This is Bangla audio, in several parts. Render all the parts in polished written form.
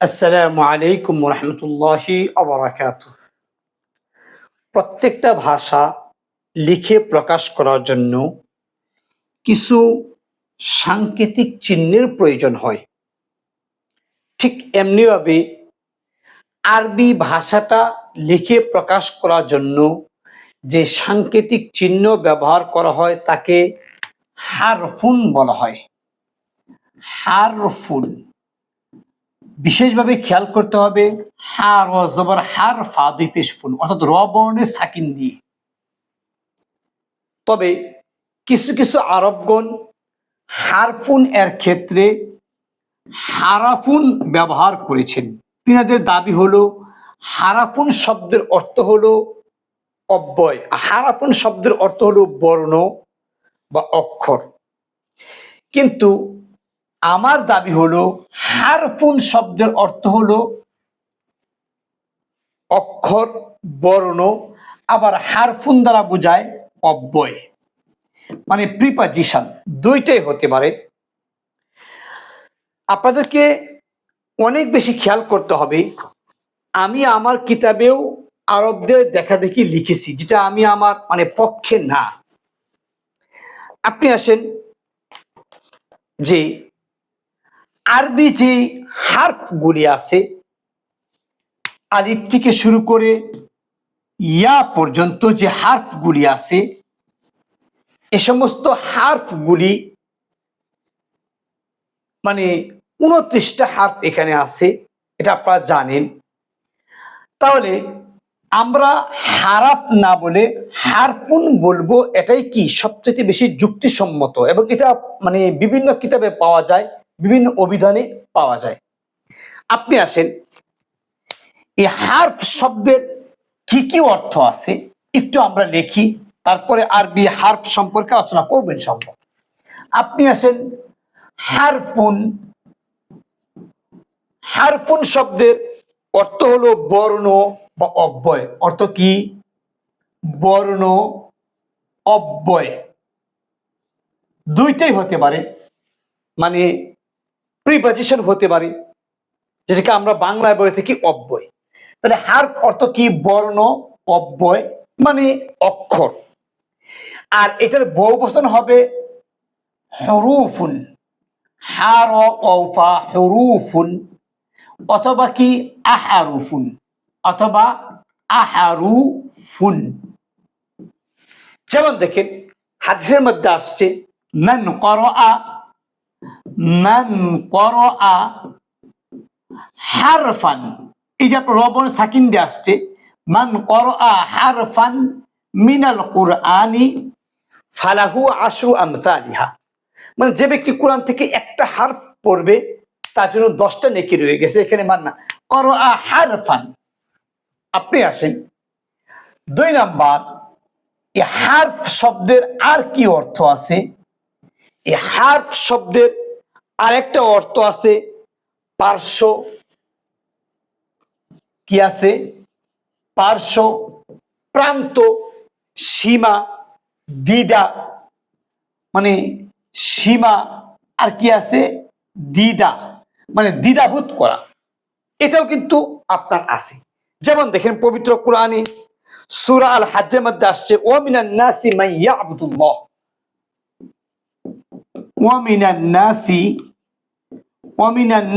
আসসালামু আলাইকুম রহমতুল্লাহি আবরাকাতুহ। প্রত্যেকটা ভাষা লিখে প্রকাশ করার জন্য কিছু সাংকেতিক চিহ্নের প্রয়োজন হয়। ঠিক এমনিভাবে আরবি ভাষাটা লিখে প্রকাশ করার জন্য যে সাংকেতিক চিহ্ন ব্যবহার করা হয় তাকে হারফুন বলা হয়। হারফুন বিশেষভাবে খেয়াল করতে হবে, হার ও জবর হার ফা দুই পেশ ফুন, অর্থাৎ র বর্ণের সাকিন দিয়ে। তবে কিছু কিছু আরবগণ হারফুন এর ক্ষেত্রে হারাফুন ব্যবহার করেছেন। তিনাদের দাবি হলো হারাফুন শব্দের অর্থ হলো অব্যয়, হারাফুন শব্দের অর্থ হলো বর্ণ বা অক্ষর। কিন্তু আমার দাবি হলো হারফুন শব্দের অর্থ হলো অক্ষর, বর্ণ, আবার হারফুন দ্বারা বোঝায় অব্যয়, মানে প্রিপজিশন, দুইটাই হতে পারে। আপনাদেরকে অনেক বেশি খেয়াল করতে হবে। আমি আমার কিতাবেও আরবদের দেখা দেখি লিখেছি, যেটা আমি আমার পক্ষে না। আপনি আসেন যে আরবি যে হারফগুলি আছে, আলিফ থেকে শুরু করে ইয়া পর্যন্ত যে হারফগুলি আছে, এ সমস্ত হারফগুলি 29টা হারফ এখানে আছে, এটা আপনারা জানেন। তাহলে আমরা হারাফ না বলে হারফুন বলবো, এটাই কি সবচেয়ে বেশি যুক্তিসম্মত, এবং এটা বিভিন্ন কিতাবে পাওয়া যায়, বিভিন্ন অভিধানে পাওয়া যায়। আপনি আসেন এই হারফ শব্দের কি কি অর্থ আছে একটু আমরা লিখি, তারপরে আরবি হারফ সম্পর্কে আলোচনা করবেন সম্ভব। আপনি আসেন হারফুন। হারফুন শব্দের অর্থ হলো বর্ণ বা অব্যয়। অর্থ কি? বর্ণ, অব্যয় দুইটাই হতে পারে, প্রিপজিশন হতে পারে, যেটাকে আমরা বাংলায় বলে থাকি অব্যয়। তাহলে হারফ অর্থ কি? বর্ণ, অব্যয় মানে অক্ষর। আর এটার বহুবচন হবে হুরুফুন, হার ওফা হুরুফুন, অথবা কি আহারুফুন, অথবা আহারুফুন। যেমন দেখেন হাদিসের মধ্যে আসছে মান করা হারফান, এই যে রবন সাকিন দিয়ে আসছে, মান করা হারফান মিনাল কুরআনি ফালাহু আশরু আমসালিহা, যে ব্যক্তি কোরআন থেকে একটা হারফ পড়বে তার জন্য 10টা নেকি রয়ে গেছে। এখানে মান্না করা হারফান। আপনি আসেন 2 নাম্বার, এই হারফ শব্দের আর কি অর্থ আছে? এই হারফ শব্দের আরেকটা অর্থ আছে পার্শ্ব। কি আছে? পার্শ্ব, প্রান্ত, সীমা, দ্বিধা, সীমা, আর কি আছে? দ্বিধা, দ্বিধাভূত করা। এটাও কিন্তু আপনার আছে। যেমন দেখেন পবিত্র কোরআনে সূরা আল হাজ্জের মধ্যে আসছে ওয়া মিনান নাসি মান ইয়াবুদুল্লাহ, ওয়া মিনান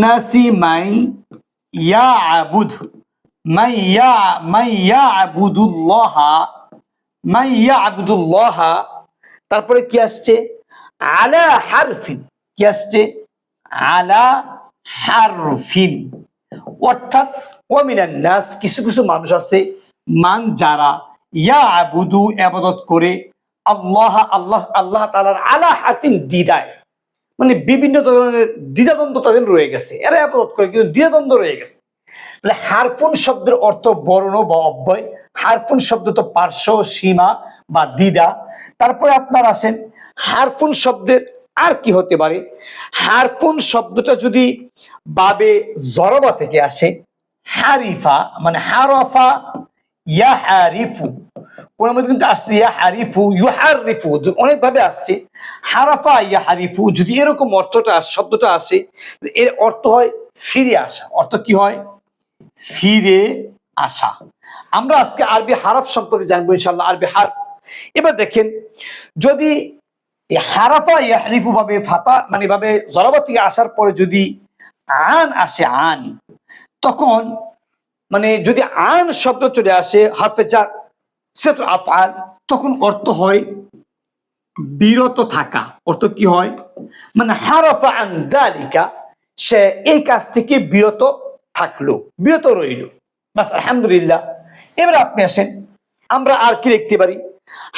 নাসি মান ইয়াবুদুল্লাহ। তারপরে কি আসছে? আলা হারফিন। কি আসছে? আলা হারফিন। অর্থাৎ ওয়া মিনান নাস, কিছু কিছু মানুষ আছে, মান যারা, ইয়াবুদু ইবাদত করে, আল্লাহ আল্লাহ তাআলার আলা হারফিন দ্বিধায়, বিভিন্ন ধরনের দ্বিধাদ্বন্দ্ব তাদের রয়ে গেছে, এরা ইবাদত করে কিন্তু দ্বিধাদ্বন্দ্ব রয়ে গেছে। তাহলে হারফুন শব্দের অর্থ বর্ণ বা অব্যয়, হারফুন শব্দ তো পার্শ্ব, সীমা বা দ্বিধা। তারপরে আপনার আসেন হারফুন শব্দের আর কি হতে পারে? হারফুন শব্দটা যদি বাবে জরবা থেকে আসে, হারিফা হারফা ইয়াহারিফু, কোন মধ্যে কিন্তু আসছে ইয়াহারিফু, ইউহারিফু, অনেক ভাবে আসছে। হারাফা ইয়াহারিফু, যদি এরকম অর্থটা শব্দটা আসে, এর অর্থ হয় ফিরে আসা। অর্থ কি হয়? ফিরে আসা। আমরা আজকে আরবি হারফ সম্পর্কে জানবো ইনশাআল্লাহ, আরবি হারফ। এবার দেখেন, যদি হারাফা ইয়াহরিফু ভাবে ফাতা মানে ভাবে জরাবা থেকে আসার পরে যদি আন আসে, আন, তখন মানে যদি আন শব্দ চলে আসে হারফে জার সেটা আফআল, তখন অর্থ হয় বিরত থাকা। অর্থ কি হয়? মানে হারাফা আন যালিকা, সে এই কাজ থেকে বিরত থাকলো, বিরত রইল। বাস, আলহামদুলিল্লাহ। এবার আপনি আসেন, আমরা আর কি লিখতে পারি?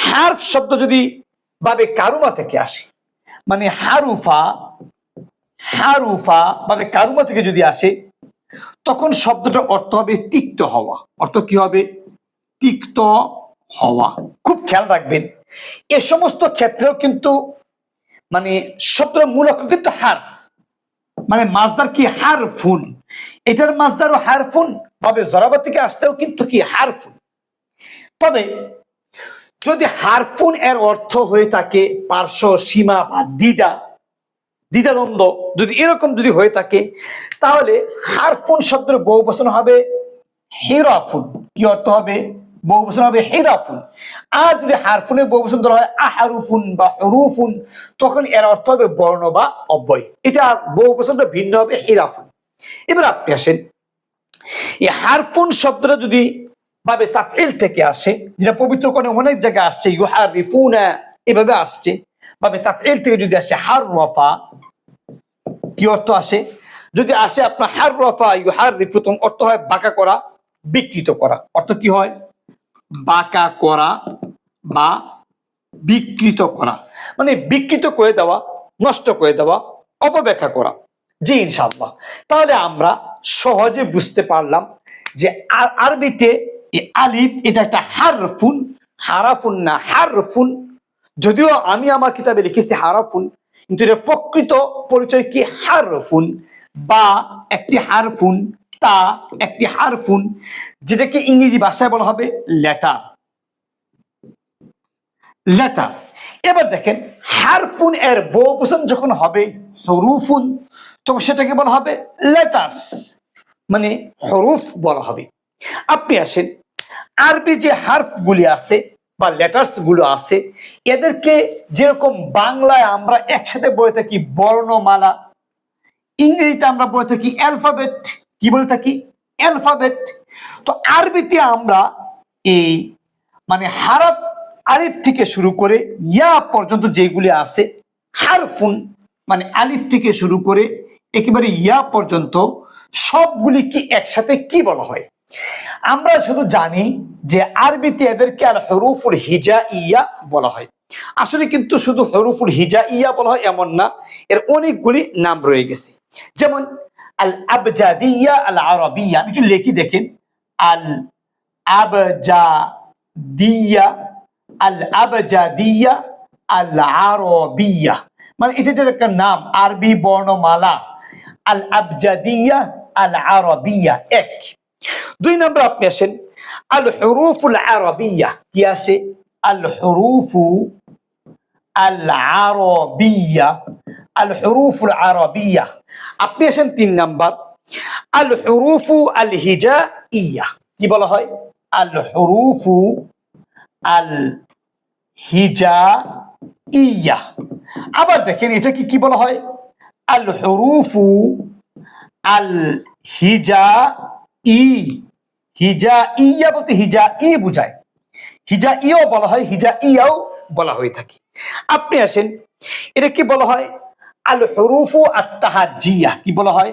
হারফ শব্দ যদি ভাবে কারুমা থেকে আসে, মানে হারুফা, হারুফা ভাবে কারুমা থেকে যদি আসে, তখন শব্দটার অর্থ হবে তিক্ত হওয়া। অর্থ কি হবে? তিক্ত হওয়া। খুব খেয়াল রাখবেন, এ সমস্ত ক্ষেত্রেও কিন্তু মানে শব্দের মূল অক্ষর কিন্তু হারফ, মানে মাজদার কি হারফুন, এটার মাজদারও হারফুন ভাবে জরাবা থেকে আসলেও কিন্তু কি হারফুন। তবে যদি হারফুন এর অর্থ হয়ে থাকে পার্শ্ব, সীমা বা দ্বিধা, দ্বিধাদ্বন্দ্ব, যদি এরকম যদি হয়ে থাকে, তাহলে হারফুন শব্দের বহুবচন হবে হিরাফুন। কি অর্থ হবে? বহুবচন হবে হিরাফুন। আর যদি হারফুনের বহুবচন ধরা হয় আহারুফুন বা হুরুফুন, তখন এর অর্থ হবে বর্ণ বা অব্যয়। এটা বহুবচনটা ভিন্ন হবে, হিরাফুন। এবার আপনি আসেন, এই হারফুন শব্দটা যদি ভাবে তাফঈল থেকে আসে, যেটা পবিত্র কোরআনে অনেক জায়গায় আসছে, ইউহারিফুনা এভাবে আসছে, ভাবে তাফঈল থেকে যদি আসে হাররাফা, কি অর্থ আসে? যদি আসে আপনার হাররাফা ইউহারিফু, অর্থ হয় বাঁকা করা, বিকৃত করা। অর্থ কি হয়? বাঁকা করা বা বিকৃত করা, মানে বিকৃত করে দেওয়া, নষ্ট করে দেওয়া, অপব্যাখ্যা করা। জি ইনশাআল্লাহ। তাহলে আমরা সহজে বুঝতে পারলাম যে আরবিতে আলিফ এটা একটা হারফুন, হারাফুন না, হারফুন। যদিও আমি আমার কিতাবে লিখেছি হারাফুন, কিন্তু এর প্রকৃত পরিচয় কি? হারফুন। বা একটি হারফুন, তা একটি হারফুন, যেটাকে ইংরেজি ভাষায় বলা হবে লেটার, লেটার। এবার দেখেন, হারফুন এর বহুবচন যখন হবে হরুফুন, তখন সেটাকে বলা হবে লেটার্স, মানে হরুফ বলা হবে। আপনি আসেন, আরবি যে হারফগুলি আছে বা লেটার্স গুলো আছে, এদেরকে যেরকম বাংলায় আমরা একসাথে বলে থাকি বর্ণমালা, ইংরেজিতে আমরা বলে থাকি অ্যালফাবেট। কি বলে থাকি? অ্যালফাবেট। তো আরবিতে আমরা এই মানে হারফ, আলিফ থেকে শুরু করে ইয়া পর্যন্ত যেগুলি আছে, হারফুন মানে আলিফ থেকে শুরু করে একেবারে ইয়া পর্যন্ত সবগুলি কি একসাথে কি বলা হয়? আমরা শুধু জানি যে আরবিতে এদেরকে আল হুরুফুল হিজাইয়া বলা হয়। আসলে কিন্তু শুধু হুরুফুল হিজাইয়া বলা হয় এমন না, এর অনেকগুলি নাম রয়ে গেছে। যেমন আল আবজাদিয়া আল আরবিয়া, আমি একটু লিখি দেখেন, আল আবজাদিয়া, আল আবজাদিয়া আল আরবিয়া, মানে এটা একটা নাম, আরবি বর্ণমালা। আল আবজাদিয়া আল আরবিয়া এক। দুই নম্বর আপনি আসেন, আল হুরুফুল আরবিয়া। কি আসে? আল হুরুফু আল আরবিয়া, আল হুরুফুল আরবিয়া। আপনি আসেন তিন নাম্বার, আল হুরুফু আল হিজাইয়া। কি বলা হয়? আল হুরুফু আল হিজাইয়া। আবার দেখেন এটা কি বলা হয়? আল হুরুফু আল হিজাই। হিজাইয়া বলতে হিজাই বুঝায়, হিজাইও বলা হয়, হিজাইয়াও বলা হয়ে থাকে। আপনি আসেন, এটা কি বলা হয়? আল হুরুফু আত-তাহাজ্জিয়া। কি বলা হয়?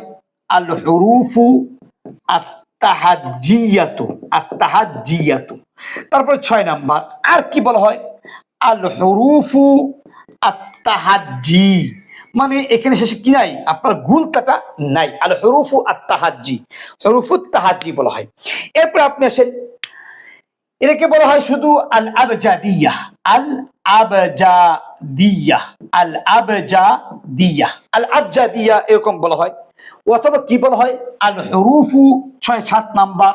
আল হুরুফু আত-তাহাজ্জিয়াতু, আত-তাহাজ্জিয়াতু। তারপর 6 নাম্বার আর কি বলা হয়? আল হুরুফু আত-তাহাজ্জি, মানে এখানে শেষে কি নাই? আপনার গুলতাটা নাই। আল হুরুফু আত-তাহাজ্জি, হুরুফুত তাহাজ্জি বলা হয়। এরপর আপনি আসেন, এটাকে বলা হয় শুধু আল আবজাদিয়া, আল আবজাদিয়া, আল আবজাদিয়া, আল আবজাদিয়া এরকম বলা হয়। অথবা কি বলা হয়? আল হুরুফু 6, 7 নাম্বার,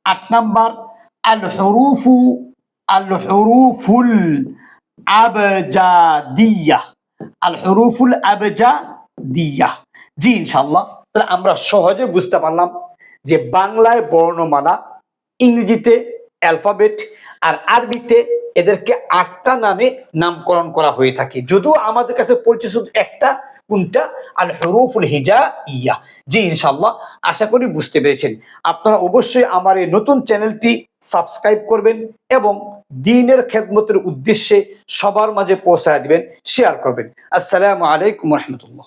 8 নাম্বার আল হুরুফু আল হুরুফুল আবজাদিয়া, আল হুরুফুল আবজাদিয়া। জি ইনশাআল্লাহ, তাহলে আমরা সহজে বুঝতে পারলাম যে বাংলায় বর্ণমালা, ইংরেজিতে অ্যালফাবেট, আর আরবিতে এদেরকে 8টা নামে নামকরণ করা হয়ে থাকে, যদিও আমাদের কাছে পরিচিত শুধু একটা, কোনটা? আল হুরুফুল হিজাইয়া। জি ইনশাআল্লাহ, আশা করি বুঝতে পেরেছেন। আপনারা অবশ্যই আমার এই নতুন চ্যানেলটি সাবস্ক্রাইব করবেন এবং দ্বীনের খেদমতের উদ্দেশ্যে সবার মাঝে পৌঁছায় দিবেন, শেয়ার করবেন। আসসালামু আলাইকুম ওয়া রাহমাতুল্লাহ।